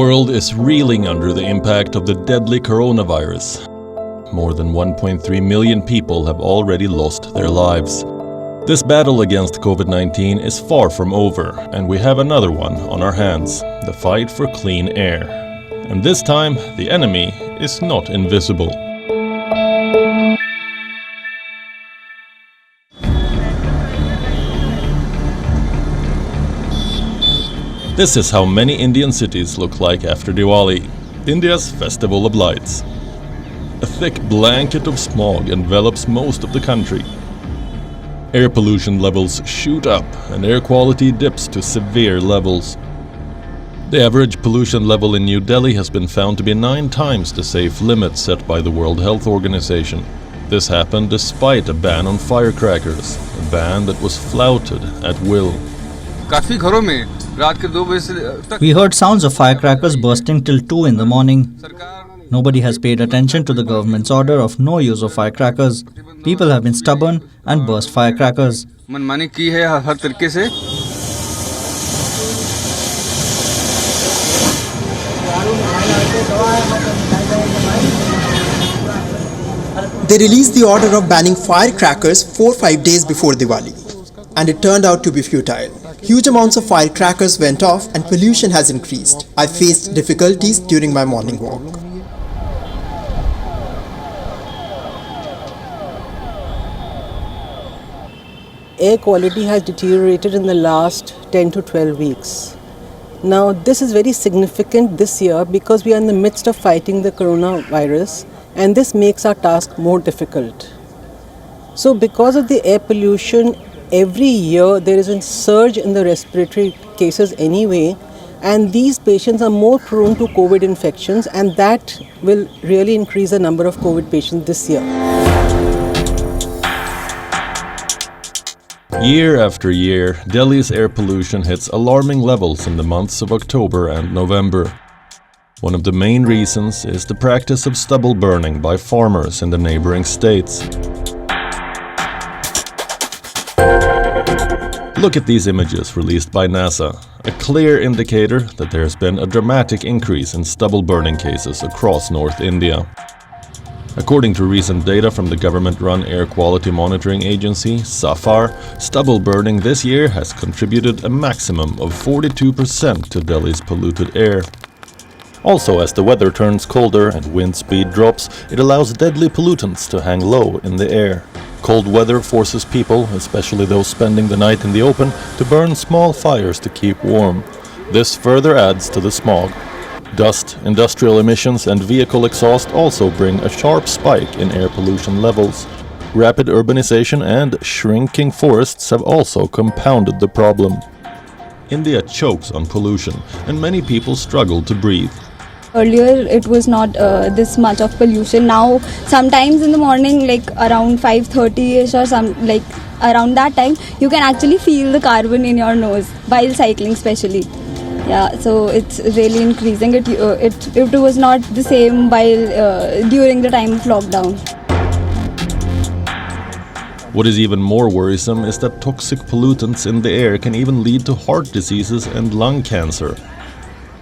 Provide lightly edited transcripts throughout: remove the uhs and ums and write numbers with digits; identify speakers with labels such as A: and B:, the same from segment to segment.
A: world is reeling under the impact of the deadly coronavirus. More than 1.3 million people have already lost their lives. This battle against COVID-19 is far from over, and we have another one on our hands, the fight for clean air. And this time, the enemy is not invisible. This is how many Indian cities look like after Diwali, India's festival of lights. A thick blanket of smog envelops most of the country. Air pollution levels shoot up and air quality dips to severe levels. The average pollution level in New Delhi has been found to be 9 times the safe limit set by the World Health Organization. This happened despite a ban on firecrackers, a ban that was flouted at will.
B: We heard sounds of firecrackers bursting till 2 in the morning. Nobody has paid attention to the government's order of no use of firecrackers. People have been stubborn and burst firecrackers.
C: They released the order of banning firecrackers 4-5 days before Diwali, and it turned out to be futile. Huge amounts of firecrackers went off and pollution has increased. I faced difficulties during my morning walk.
D: Air quality has deteriorated in the last 10 to 12 weeks. Now, this is very significant this year because we are in the midst of fighting the coronavirus, and this makes our task more difficult. So because of the air pollution, every year there is a surge in the respiratory cases anyway, and these patients are more prone to COVID infections, and that will really increase the number of COVID patients this year.
A: Year after year, Delhi's air pollution hits alarming levels in the months of October and November. One of the main reasons is the practice of stubble burning by farmers in the neighboring states. Look at these images released by NASA, a clear indicator that there has been a dramatic increase in stubble burning cases across North India. According to recent data from the government-run air quality monitoring agency, SAFAR, stubble burning this year has contributed a maximum of 42% to Delhi's polluted air. Also, as the weather turns colder and wind speed drops, it allows deadly pollutants to hang low in the air. Cold weather forces people, especially those spending the night in the open, to burn small fires to keep warm. This further adds to the smog. Dust, industrial emissions and vehicle exhaust also bring a sharp spike in air pollution levels. Rapid urbanization and shrinking forests have also compounded the problem. India chokes on pollution, and many people struggle to breathe.
E: Earlier it was not this much of pollution. Now sometimes in the morning, like around 5:30ish or around that time, you can actually feel the carbon in your nose while cycling especially. Yeah, so it's really increasing. It was not the same while during the time of lockdown.
A: What is even more worrisome is that toxic pollutants in the air can even lead to heart diseases and lung cancer.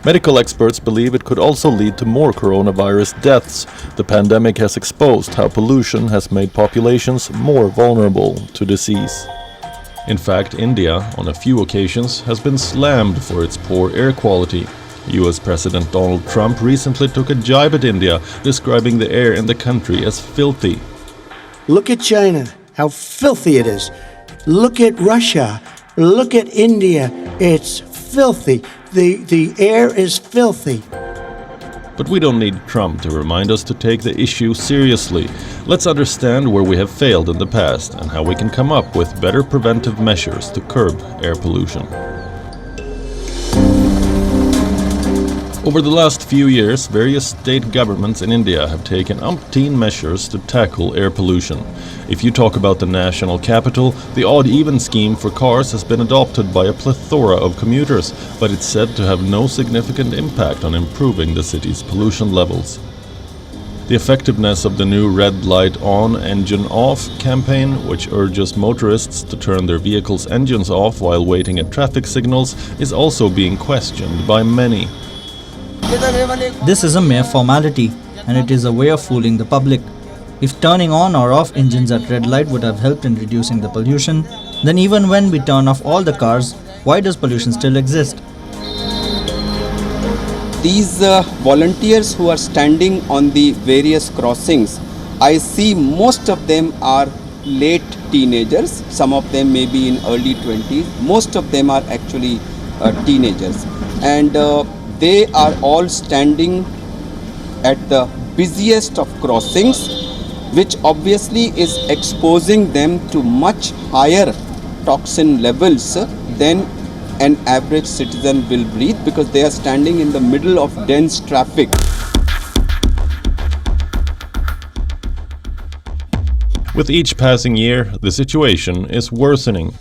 A: Medical experts believe it could also lead to more coronavirus deaths. The pandemic has exposed how pollution has made populations more vulnerable to disease. In fact, India, on a few occasions, has been slammed for its poor air quality. US President Donald Trump recently took a jibe at India, describing the air in the country as filthy.
F: Look at China, how filthy it is. Look at Russia. Look at India. It's filthy. The air is filthy.
A: But we don't need Trump to remind us to take the issue seriously. Let's understand where we have failed in the past and how we can come up with better preventive measures to curb air pollution. Over the last few years, various state governments in India have taken umpteen measures to tackle air pollution. If you talk about the national capital, the odd-even scheme for cars has been adopted by a plethora of commuters, but it's said to have no significant impact on improving the city's pollution levels. The effectiveness of the new red light on, engine off campaign, which urges motorists to turn their vehicles' engines off while waiting at traffic signals, is also being questioned by many.
B: This is a mere formality, and it is a way of fooling the public. If turning on or off engines at red light would have helped in reducing the pollution, then even when we turn off all the cars, why does pollution still exist?
G: These volunteers who are standing on the various crossings, I see most of them are late teenagers. Some of them may be in early 20s. Most of them are actually teenagers. And they are all standing at the busiest of crossings, which obviously is exposing them to much higher toxin levels than an average citizen will breathe, because they are standing in the middle of dense traffic.
A: With each passing year, the situation is worsening.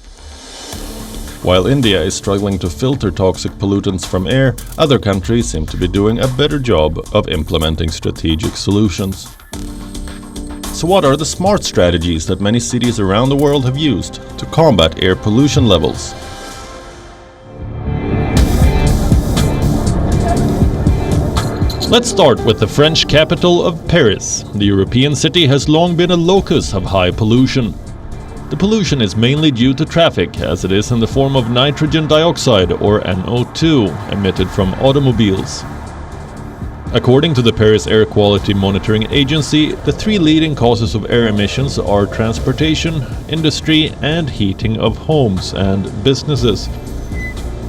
A: While India is struggling to filter toxic pollutants from air, other countries seem to be doing a better job of implementing strategic solutions. So what are the smart strategies that many cities around the world have used to combat air pollution levels? Let's start with the French capital of Paris. The European city has long been a locus of high pollution. The pollution is mainly due to traffic, as it is in the form of nitrogen dioxide, or NO2, emitted from automobiles. According to the Paris Air Quality Monitoring Agency, the three leading causes of air emissions are transportation, industry, and heating of homes and businesses.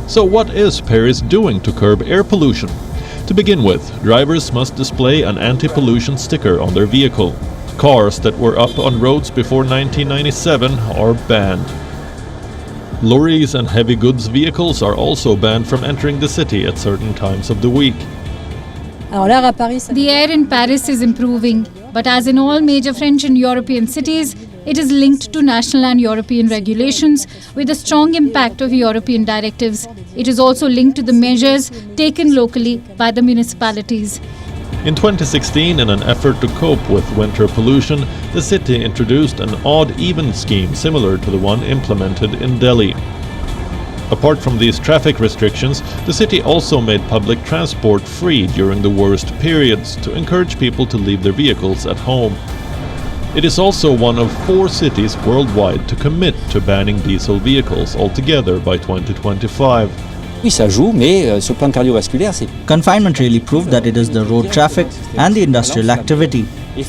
A: So what is Paris doing to curb air pollution? To begin with, drivers must display an anti-pollution sticker on their vehicle. Cars that were up on roads before 1997 are banned. Lorries and heavy goods vehicles are also banned from entering the city at certain times of the week.
H: The air in Paris is improving, but as in all major French and European cities, it is linked to national and European regulations with a strong impact of European directives. It is also linked to the measures taken locally by the municipalities.
A: In 2016, in an effort to cope with winter pollution, the city introduced an odd-even scheme similar to the one implemented in Delhi. Apart from these traffic restrictions, the city also made public transport free during the worst periods to encourage people to leave their vehicles at home. It is also one of 4 cities worldwide to commit to banning diesel vehicles altogether by 2025.
I: Oui, ça joue, mais sur le plan cardiovasculaire, c'est...
B: Confinement really proved that it is the road traffic and the industrial activity,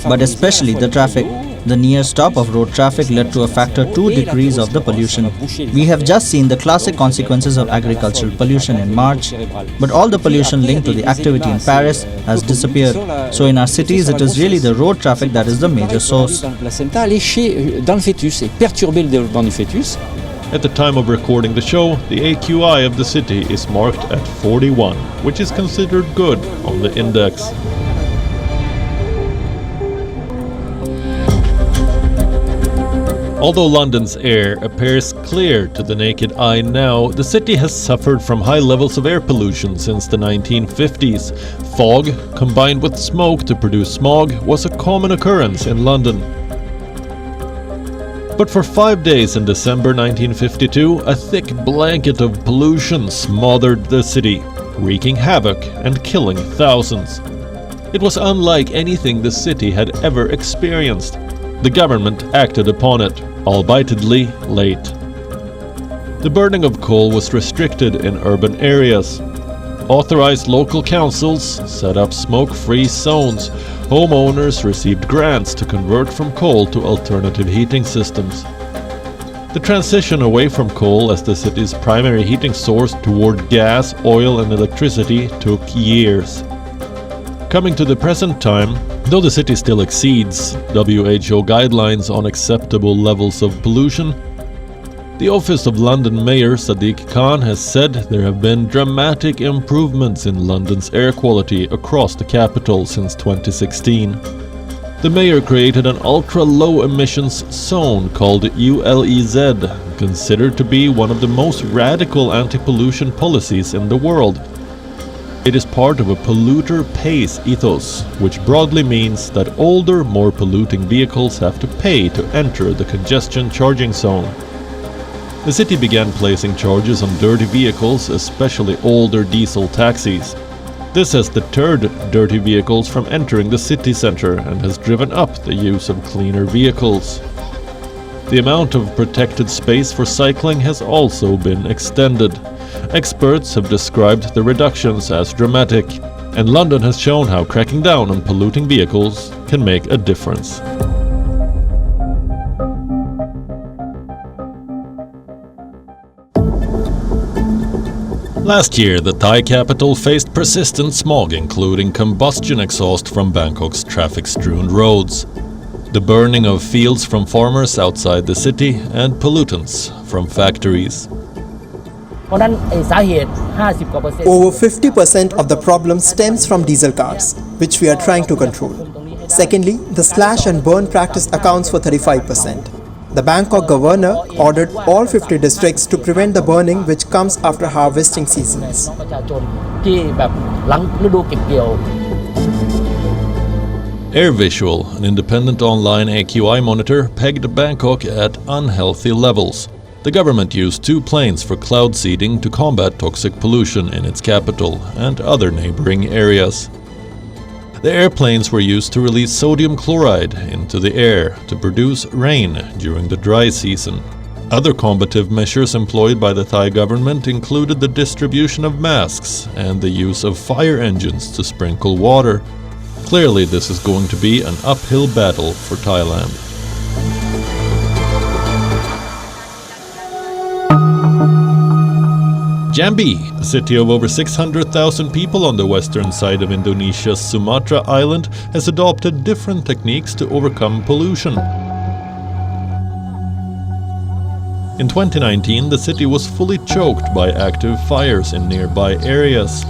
B: but especially the traffic. The near stop of road traffic led to a factor 2 decrease of the pollution. We have just seen the classic consequences of agricultural pollution in March, but all the pollution linked to the activity in Paris has disappeared. So in our cities, it is really the road traffic that is the major source.
I: Dans le placenta, lécher dans le fœtus et perturber le développement du fœtus.
A: At the time of recording the show, the AQI of the city is marked at 41, which is considered good on the index. Although London's air appears clear to the naked eye now, the city has suffered from high levels of air pollution since the 1950s. Fog, combined with smoke to produce smog, was a common occurrence in London. But for 5 days in December 1952, a thick blanket of pollution smothered the city, wreaking havoc and killing thousands. It was unlike anything the city had ever experienced. The government acted upon it, albitedly late. The burning of coal was restricted in urban areas. Authorized local councils set up smoke-free zones. Homeowners received grants to convert from coal to alternative heating systems. The transition away from coal as the city's primary heating source toward gas, oil and electricity took years. Coming to the present time, though the city still exceeds WHO guidelines on acceptable levels of pollution, the Office of London Mayor Sadiq Khan has said there have been dramatic improvements in London's air quality across the capital since 2016. The mayor created an ultra-low emissions zone called ULEZ, considered to be one of the most radical anti-pollution policies in the world. It is part of a polluter pays ethos, which broadly means that older, more polluting vehicles have to pay to enter the congestion charging zone. The city began placing charges on dirty vehicles, especially older diesel taxis. This has deterred dirty vehicles from entering the city center and has driven up the use of cleaner vehicles. The amount of protected space for cycling has also been extended. Experts have described the reductions as dramatic, and London has shown how cracking down on polluting vehicles can make a difference. Last year, the Thai capital faced persistent smog, including combustion exhaust from Bangkok's traffic-strewn roads, the burning of fields from farmers outside the city, and pollutants from factories.
C: Over 50% of the problem stems from diesel cars, which we are trying to control. Secondly, the slash and burn practice accounts for 35%. The Bangkok governor ordered all 50 districts to prevent the burning which comes after harvesting seasons.
A: AirVisual, an independent online AQI monitor, pegged Bangkok at unhealthy levels. The government used 2 planes for cloud seeding to combat toxic pollution in its capital and other neighboring areas. The airplanes were used to release sodium chloride into the air to produce rain during the dry season. Other combative measures employed by the Thai government included the distribution of masks and the use of fire engines to sprinkle water. Clearly, this is going to be an uphill battle for Thailand. Jambi, a city of over 600,000 people on the western side of Indonesia's Sumatra island, has adopted different techniques to overcome pollution. In 2019, the city was fully choked by active fires in nearby areas.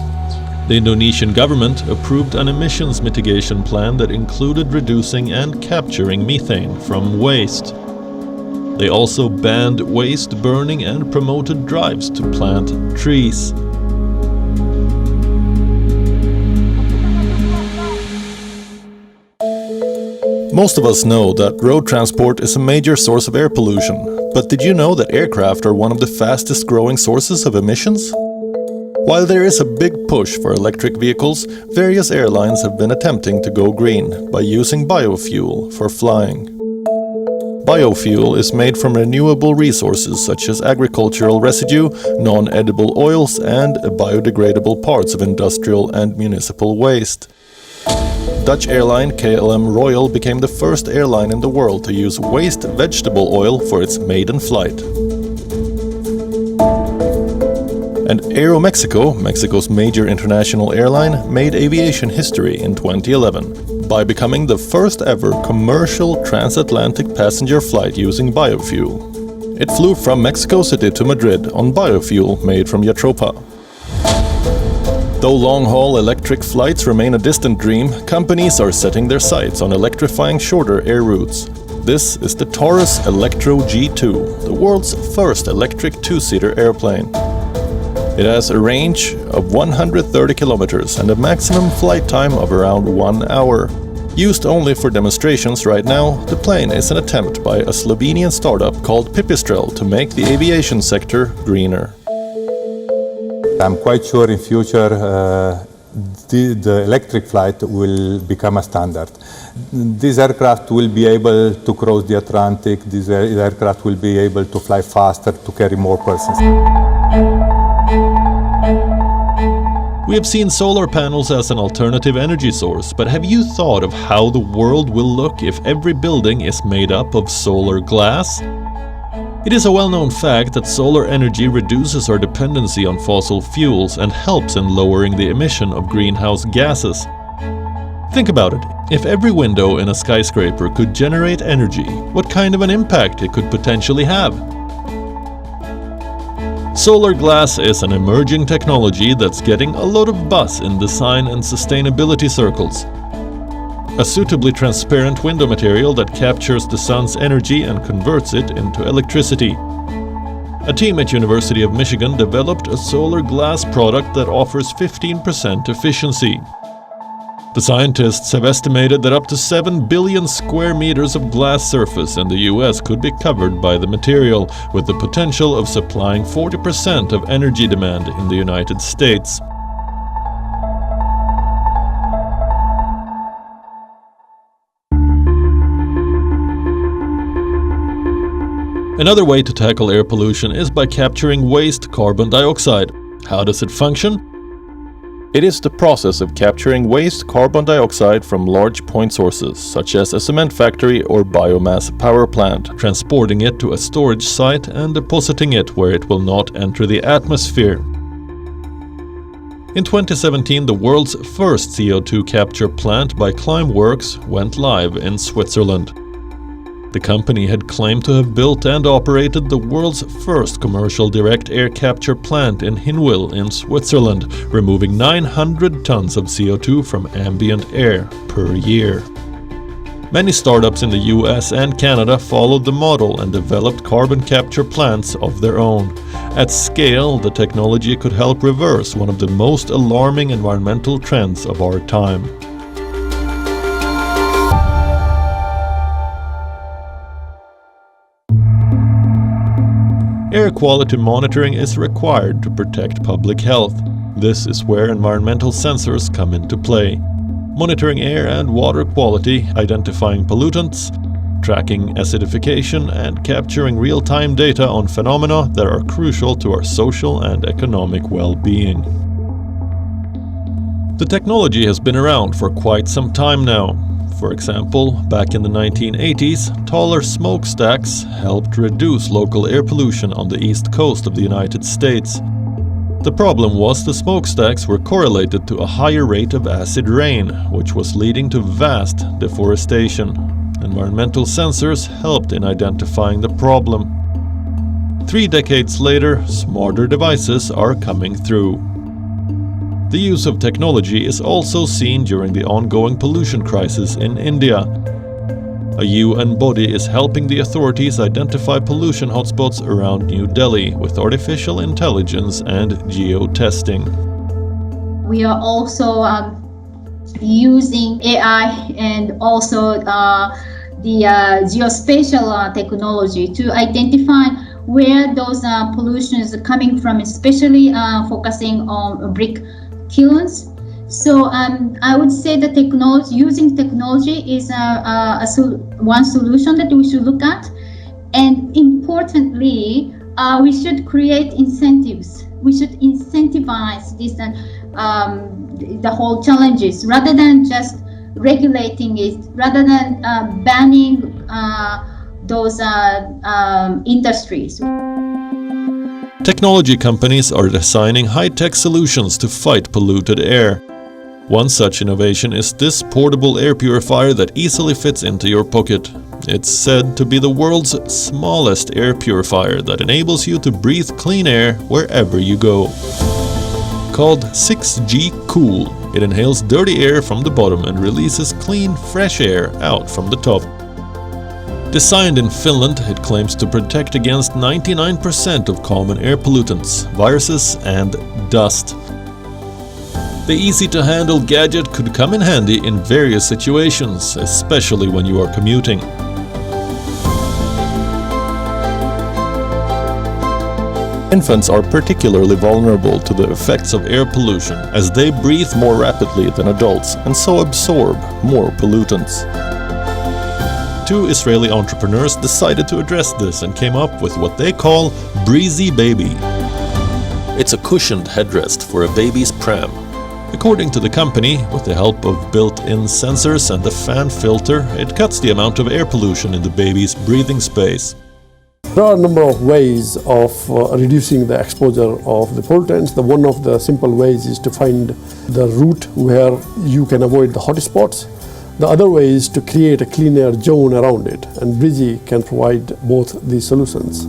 A: The Indonesian government approved an emissions mitigation plan that included reducing and capturing methane from waste. They also banned waste burning and promoted drives to plant trees. Most of us know that road transport is a major source of air pollution, but did you know that aircraft are one of the fastest growing sources of emissions? While there is a big push for electric vehicles, various airlines have been attempting to go green by using biofuel for flying. Biofuel is made from renewable resources such as agricultural residue, non-edible oils, and biodegradable parts of industrial and municipal waste. Dutch airline KLM Royal became the first airline in the world to use waste vegetable oil for its maiden flight. And Aeromexico, Mexico's major international airline, made aviation history in 2011 by becoming the first ever commercial transatlantic passenger flight using biofuel. It flew from Mexico City to Madrid on biofuel made from Jatropha. Though long-haul electric flights remain a distant dream, companies are setting their sights on electrifying shorter air routes. This is the Taurus Electro G2, the world's first electric two-seater airplane. It has a range of 130 kilometers and a maximum flight time of around 1 hour. Used only for demonstrations right now, the plane is an attempt by a Slovenian startup called Pipistrel to make the aviation sector greener.
J: I'm quite sure in future the electric flight will become a standard. This aircraft will be able to cross the Atlantic, this aircraft will be able to fly faster, to carry more persons.
A: We have seen solar panels as an alternative energy source, but have you thought of how the world will look if every building is made up of solar glass? It is a well-known fact that solar energy reduces our dependency on fossil fuels and helps in lowering the emission of greenhouse gases. Think about it. If every window in a skyscraper could generate energy, what kind of an impact it could potentially have? Solar glass is an emerging technology that's getting a lot of buzz in design and sustainability circles. A suitably transparent window material that captures the sun's energy and converts it into electricity. A team at University of Michigan developed a solar glass product that offers 15% efficiency. The scientists have estimated that up to 7 billion square meters of glass surface in the US could be covered by the material, with the potential of supplying 40% of energy demand in the United States. Another way to tackle air pollution is by capturing waste carbon dioxide. How does it function? It is the process of capturing waste carbon dioxide from large point sources, such as a cement factory or biomass power plant, transporting it to a storage site and depositing it where it will not enter the atmosphere. In 2017, the world's first CO2 capture plant by Climeworks went live in Switzerland. The company had claimed to have built and operated the world's first commercial direct air capture plant in Hinwil in Switzerland, removing 900 tons of CO2 from ambient air per year. Many startups in the US and Canada followed the model and developed carbon capture plants of their own. At scale, the technology could help reverse one of the most alarming environmental trends of our time. Air quality monitoring is required to protect public health. This is where environmental sensors come into play. Monitoring air and water quality, identifying pollutants, tracking acidification, and capturing real-time data on phenomena that are crucial to our social and economic well-being. The technology has been around for quite some time now. For example, back in the 1980s, taller smokestacks helped reduce local air pollution on the east coast of the United States. The problem was the smokestacks were correlated to a higher rate of acid rain, which was leading to vast deforestation. Environmental sensors helped in identifying the problem. 3 decades later, smarter devices are coming through. The use of technology is also seen during the ongoing pollution crisis in India. A UN body is helping the authorities identify pollution hotspots around New Delhi with artificial intelligence and geo-testing.
K: We are also using AI and also the geospatial technology to identify where those pollutions are coming from, especially focusing on brick kilns. So I would say that using technology is one solution that we should look at. And importantly, we should create incentives. We should incentivize this the whole challenges rather than just regulating it, rather than banning those industries.
A: Technology companies are designing high-tech solutions to fight polluted air. One such innovation is this portable air purifier that easily fits into your pocket. It's said to be the world's smallest air purifier that enables you to breathe clean air wherever you go. Called 6G Cool, it inhales dirty air from the bottom and releases clean, fresh air out from the top. Designed in Finland, it claims to protect against 99% of common air pollutants, viruses, and dust. The easy-to-handle gadget could come in handy in various situations, especially when you are commuting. Infants are particularly vulnerable to the effects of air pollution, as they breathe more rapidly than adults and so absorb more pollutants. 2 Israeli entrepreneurs decided to address this and came up with what they call Breezy Baby. It's a cushioned headrest for a baby's pram. According to the company, with the help of built-in sensors and the fan filter, it cuts the amount of air pollution in the baby's breathing space.
L: There are a number of ways of reducing the exposure of the pollutants. One of the simple ways is to find the route where you can avoid the hotspots. The other way is to create a clean air zone around it, and Breezy can provide both these solutions.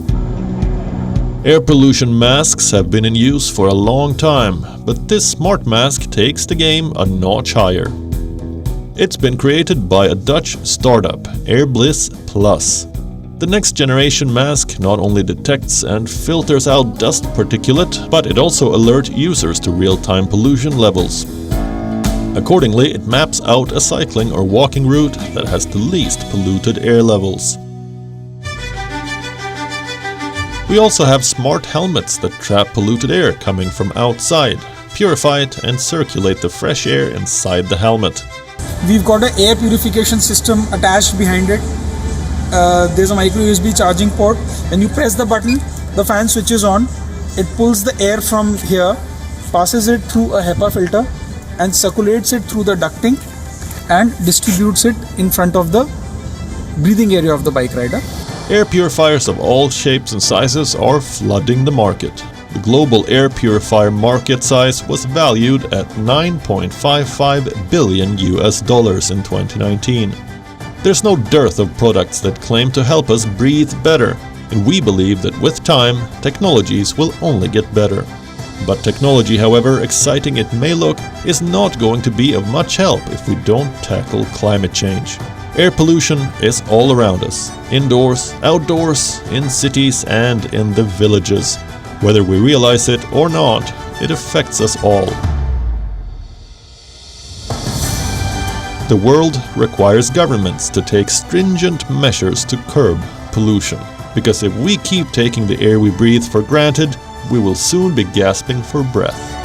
A: Air pollution masks have been in use for a long time, but this smart mask takes the game a notch higher. It's been created by a Dutch startup, AirBliss Plus. The next generation mask not only detects and filters out dust particulate, but it also alerts users to real-time pollution levels. Accordingly, it maps out a cycling or walking route that has the least polluted air levels. We also have smart helmets that trap polluted air coming from outside, purify it and circulate the fresh air inside the helmet.
M: We've got an air purification system attached behind it. there's a micro USB charging port. When you press the button, the fan switches on. It pulls the air from here, passes it through a HEPA filter and circulates it through the ducting and distributes it in front of the breathing area of the bike rider.
A: Air purifiers of all shapes and sizes are flooding the market. The global air purifier market size was valued at $9.55 billion in 2019. There's no dearth of products that claim to help us breathe better, and we believe that with time, technologies will only get better. But technology, however exciting it may look, is not going to be of much help if we don't tackle climate change. Air pollution is all around us, indoors, outdoors, in cities and in the villages. Whether we realize it or not, it affects us all. The world requires governments to take stringent measures to curb pollution, because if we keep taking the air we breathe for granted, we will soon be gasping for breath.